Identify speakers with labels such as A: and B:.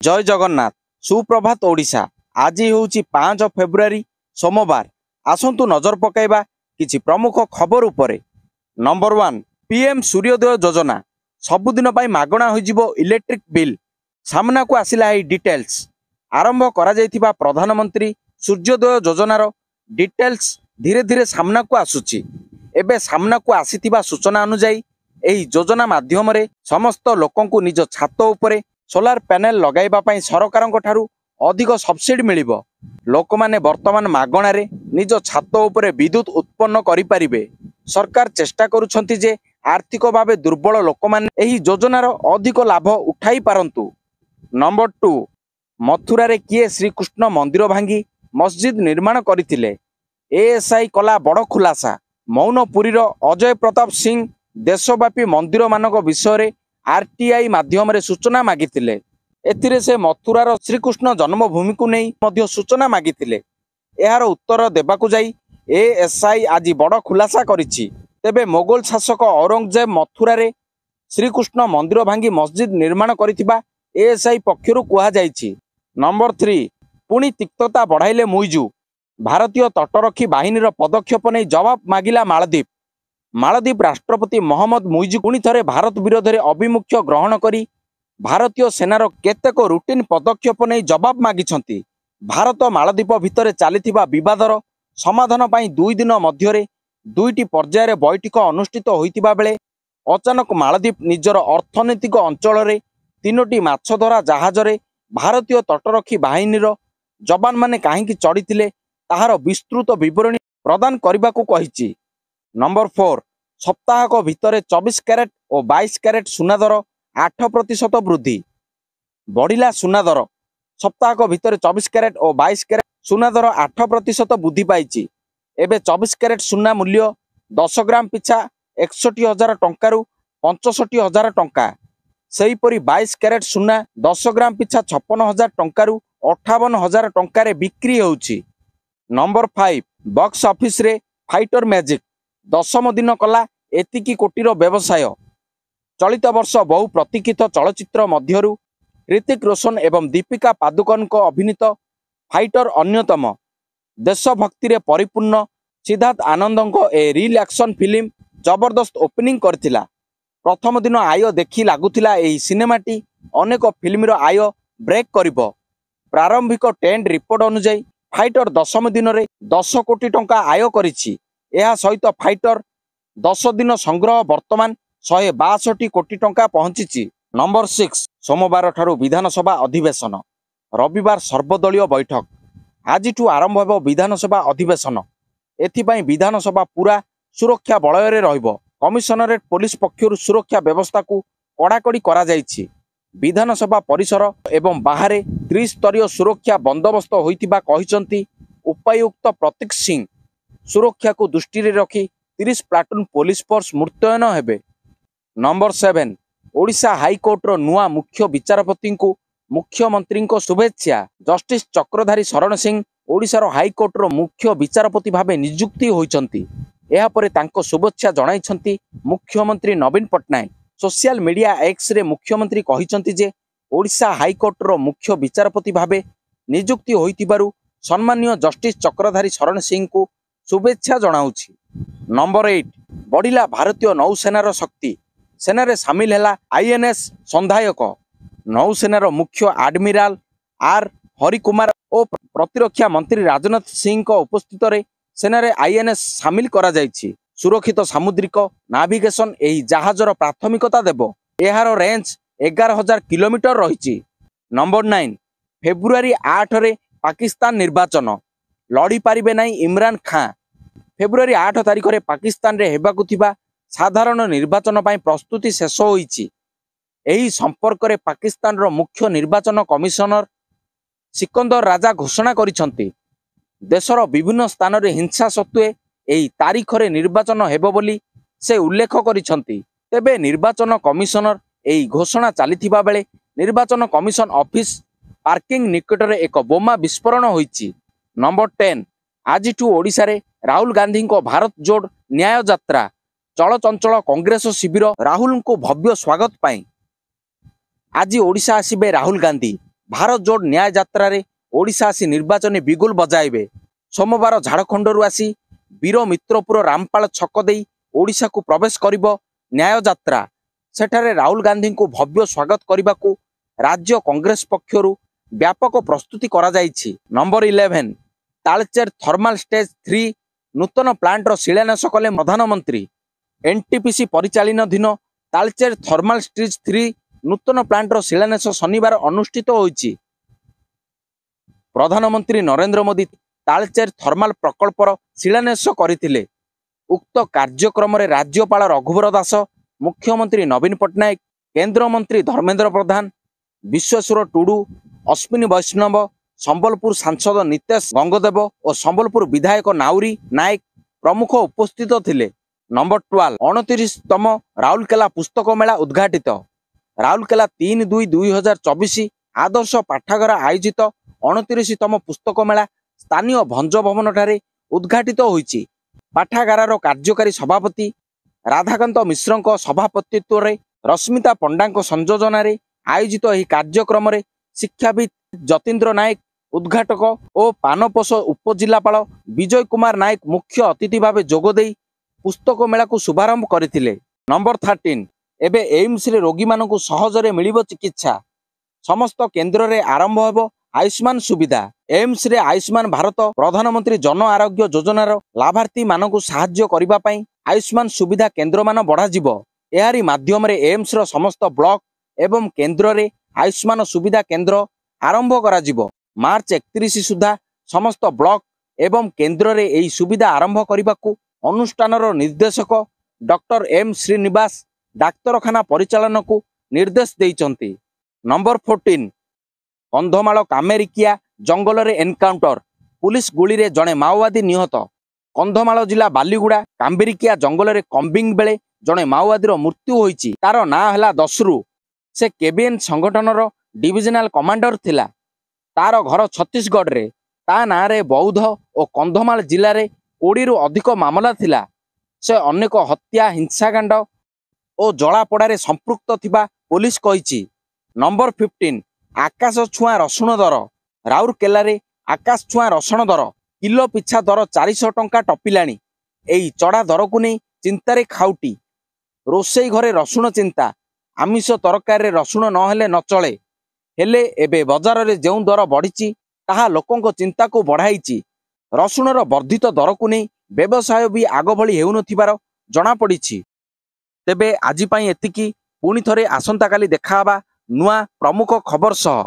A: जय जगन्नाथ सुप्रभात ओडिशा। आज हूँ 5 फेब्रुआरी सोमवार। आसंतु नजर पकाइबा किछि प्रमुख खबर उपरे। नंबर 1 पीएम सूर्योदय योजना सबुदिन पाई मागणा होइजिबो इलेक्ट्रिक बिल। सामना को आसिला एई डिटेल्स। आरंभ करा जायथिबा प्रधानमंत्री सूर्योदय योजनार डिटेल्स धीरे धीरे सामना को आसुची। एबे सामना को आसीथिबा सूचना अनुसार एही योजना माध्यम रे समस्त लोकंकु निज छात उपरे सोलार पैनल लगाइबा पई सरकारंक ठारू अधिक सब्सिडी मिलिबो। लोक माने वर्तमान मागणारे निज छात उपरे विद्युत उत्पन्न करि परिबे। सरकार चेष्टा करूछंती जे आर्थिक भावे दुर्बल लोक माने एही योजनार अधिक लाभ उठाई पारंतु। नंबर 2 मथुरा रे किए श्रीकृष्ण मंदिर भांगी मस्जिद निर्माण करथिले। एएसआई कला बड़ खुलासा। मौनपुरीर अजय प्रताप सिंह देशव्यापी मंदिर मानक विषय रे आरटीआई माध्यम रे सूचना मागिथिले। एथिरे से मथुरार श्रीकृष्ण जन्मभूमि को नहीं मध्य सूचना मागिथिले। एहार उत्तर देबाकु जाई एएसआई आज बड़ खुलासा करिछि। तेबे मोगल शासक औरंगजेब मथुरा रे श्रीकृष्ण मंदिर भांगी मस्जिद निर्माण करिथिबा एएसआई पक्षरु कुहा जाइछि। नंबर 3 पुणी तिक्तता बढ़ाइले मुइजु। भारतीय तटरक्षी बाहिनीर पदक्षेप नहीं जवाब मागिला मालदीप। मालदीप राष्ट्रपति मोहम्मद मुइजु पुणी थरे भारत विरोध में अभिमुख्य ग्रहण करी भारतीय सेनार केतेक रुटीन पदक्षेप नहीं जवाब मागिछंती। भारत मालदीप भितर चलीथिबा विवादर समाधान पाई 2 दिन मध्यरे 2टी पर्यायर बैठक अनुष्ठित होइतिबा बेले अचानक मालदीप निजर अर्थनैतिक अंचल रे 3टी माछधरा जहाज रे भारतीय तटरक्षी बाहिनीर जवान माने काहेकि चढ़ीथिले ताहार विस्तृत विवरणी प्रदान करबाकू कहिछि। नंबर 4 सप्ताहक भितर 24 कैरेट और 22 कैरेट सुना दर 8% वृद्धि बढ़िला। सुना दर सप्ताहक भितर 24 कैरेट और 22 कैरेट सुना दर 8% वृद्धि पाइछि। एबे 24 कैरेट सुना मूल्य 10 ग्राम पिछा 61,000 टंकारु 65,000 टंका। सेहीपरि 22 कैरेट सुना 10 ग्राम पिछा 56,000 टंकारु 58,000 टंकारे बिक्री होउछि। नंबर 5 बॉक्स ऑफिस रे फाइटर मैजिक 10म दिन कला एतिकी कोटीर व्यवसाय। चलित वर्ष बहु प्रतीक्षित चलचित्र मध्यरु ऋतिक रोशन एवं दीपिका पादुकोण को अभिनीत फाइटर अन्यतम। देशभक्ति रे परिपूर्ण सिद्धार्थ आनंद ए रिल एक्शन फिल्म जबरदस्त ओपनिंग करथिला। प्रथम दिन आय देखि लागुथिला एही सिनेमाटी अनेक फिल्मर आय ब्रेक करिबो। प्रारंभिक टेंड रिपोर्ट अनुसार फाइटर 10म दिन रे 10 कोटी टंका आय करिछि। यह सहित फाइटर 10 दिन संग्रह वर्तमान 162 कोटी टंका पहुंची। नंबर 6 सोमवार ठारू विधानसभा अधिवेशन। रविवार सर्वदलीय बैठक। आज आरंभ होब विधानसभा अधिवेशन। एथिपाई विधानसभा पूरा सुरक्षा बलय रे रहिबो। कमिशनरेट पुलिस पक्षरु सुरक्षा व्यवस्था को कड़ाकड़ी करा जाइछि। विधानसभा परिसर एवं बाहरे त्रिस्तरीय सुरक्षा बंदोबस्त होइतिबा कहिसंती उपायुक्त प्रतीक सिंह। सुरक्षा को दृष्टि रे रखी 30 प्लाटून पुलिस फोर्स मुतयन हेबे। नंबर 7 ओडिशा हाईकोर्ट रो नुआ मुख्य विचारपति को मुख्यमंत्री को शुभेच्छा। जस्टिस चक्रधारी शरण सिंह ओडिशा हाईकोर्ट रो मुख्य विचारपति भावे नियुक्ति होइचंती। एहा परे तांको शुभेच्छा जणाइछंती मुख्यमंत्री Naveen Patnaik. Social media X रे मुख्यमंत्री कहिचंती जे ओडिशा हाईकोर्ट रो मुख्य विचारपति भावे नियुक्ति होइतिबारु सम्माननीय जस्टिस चक्रधारी शरण सिंह को शुभेच्छा जनाऊछि। नंबर 8 बढ़िला भारतीय नौसेनार शक्ति। सेनारे सामिल हैला आईएनएस संधायक। नौसेनार मुख्य आडमिराल आर हरिकुमार और प्रतिरक्षा मंत्री राजनाथ सिंह को उपस्थित रे सेनारे आईएनएस सामिल करा जाइछि। सुरक्षित सामुद्रिक नाविगेशन एही जहाजर प्राथमिकता देबो। एहार रेंज 11,000 किलोमीटर रहिछि। नंबर 9 फेब्रुआरी 8 रे पाकिस्तान निर्वाचन लड़ी पारिबे नहीं इमरान खान। फेब्रुआरी 8 तारिख रे पाकिस्तान रे हेबाकु थिबा साधारण निर्वाचन पाई प्रस्तुति शेष होईछि। एही संपर्क रे पाकिस्तान रो मुख्य निर्वाचन कमिशनर सिकंदर राजा घोषणा करिसंती। देशर विभिन्न स्थान रे हिंसा सत्वे एही तारिख रे निर्वाचन हेबो बोली से उल्लेख करिसंती। तेबे निर्वाचन कमिशनर एही घोषणा चलीथिबा बेले निर्वाचन कमिशन ऑफिस पार्किंग निकट रे एक बोमा विस्फोरण होईछि। नंबर 10 आज ओडिशा रे राहुल गांधी को भारत जोड़ न्याय यात्रा। चलचंचल कांग्रेस शिविर राहुल को भव्य स्वागत पाई आज ओडिशा आसिबे राहुल गांधी। ଭାରତ जोड़ न्याय यात्रा रे ओडिशा आसी निर्वाचन बिगुल बजाइबे। सोमवार झाड़खंडरू आसी वीर मित्रपुर रामपाल छक देई ओडिशा को प्रवेश करिबो न्याय यात्रा। सेठारे राहुल गांधी को भव्य स्वागत करने राज्य कांग्रेस पक्षरु व्यापक प्रस्तुति करा जाइछि। नंबर 11 तालचेर थर्माल स्टेज 3 नूतन प्लांट रो शिलान्यास कले प्रधानमंत्री। एनटीपीसी परिचालनाधीन तालचेर थर्माल स्टेज 3 नूतन प्लांट रो शिलान्यास शनिवार अनुष्ठित होइछि। प्रधानमंत्री नरेंद्र मोदी तालचेर थर्माल प्रकल्पर शिलान्यास करथिले। उक्त कार्यक्रम रे राज्यपाल रघुवर दास, मुख्यमंत्री नवीन पट्टनायक, केंद्र मंत्री धर्मेंद्र प्रधान, विश्वेश्वर टुडू, अश्विनी वैष्णव, संबलपुर सांसद नितेश गंगदेव और संबलपुर विधायक नाउरी नायक प्रमुख उपस्थित थिले। नंबर 12 29तम राउरकेला पुस्तक मेला उद्घाटित। राउरकेला 3/2/2024 आदर्श पाठागार आयोजित 29तम पुस्तक मेला स्थानीय भंज भवन ठारे उद्घाटित होइछि। पाठागार कार्यकारी सभापति राधाकांत मिश्र सभापतित्व रे रश्मिता पंडा संयोजन रे आयोजित यह कार्यक्रम रे शिक्षाविद जतीन्द्र नायक उद्घाटक और पानपोष उपजिलापाल विजय कुमार नायक मुख्य अतिथि भाव जोगदे पुस्तक मेला को शुभारंभ करथिले। नंबर 13 एबे एम्स रे रोगी मानकु सहजरे मिलिबो चिकित्सा। समस्त केंद्र रे आरंभ हेबो आयुष्मान सुविधा। एम्स रे आयुष्मान भारत प्रधानमंत्री जन आरोग्य योजनार लाभार्थी मानकु साहाय्य करिबा पई आयुष्मान सुविधा केंद्र मान बढ़ा जिवो। एहारी माध्यम रे एम्स रो समस्त ब्लॉक एवं केंद्र रे आयुष्मान सुविधा केंद्र आरंभ करा जिवो। मार्च 31 सुधा समस्त ब्लॉक एवं केंद्र रे एही सुविधा आरंभ करिबाकू अनुष्ठानर निर्देशक डॉक्टर एम श्रीनिवास डाक्तरखाना परिचालन को निर्देश देइचंती। नंबर 14 कंधमाल कामेरिकिया जंगल रे एनकाउंटर, पुलिस गुली रे जणे माओवादी निहत। कंधमाल जिला बालीगुड़ा काम्बिरिकिया जंगल रे कम्बिंग बेले जणे माओवादी रो मृत्यु होईची। तार ना हला दसरू। से केबीएन संगठन रो डिविजनल कमांडर थिला। तार घर छत्तीसगढ़ रे। ता ना रे बौद्ध और कंधमाल जिले रे 20 रु अधिक मामला थिला। से अनेक हत्या, हिंसाकांड और जलापोड़ारे संपृक्त थिबा पुलिस कहिची। नंबर 15 आकाश छुआ रसुण दर। राउरकेला रे आकाश छुआ रसुण दर किलो पिछा दर 400 टंका टपिलाणी। एई चढ़ा दर को नहीं चिंतारे खाउटी। रोसई घरे रसुण चिंता। आमिष तरकारी रसुण नहेले न चले। हेले एबे बजार रे जेउ दर बढ़िची ताहा लोकंको चिंता को बढ़ाईची। रसुणर वर्धित दर को नहीं व्यवसाय भी आग भली हेउनथिबार जणा पड़िछि। तेबे आजि पई एतिकी। पुणी थरे आसंता काली देखा नुआ प्रमुख खबर सह।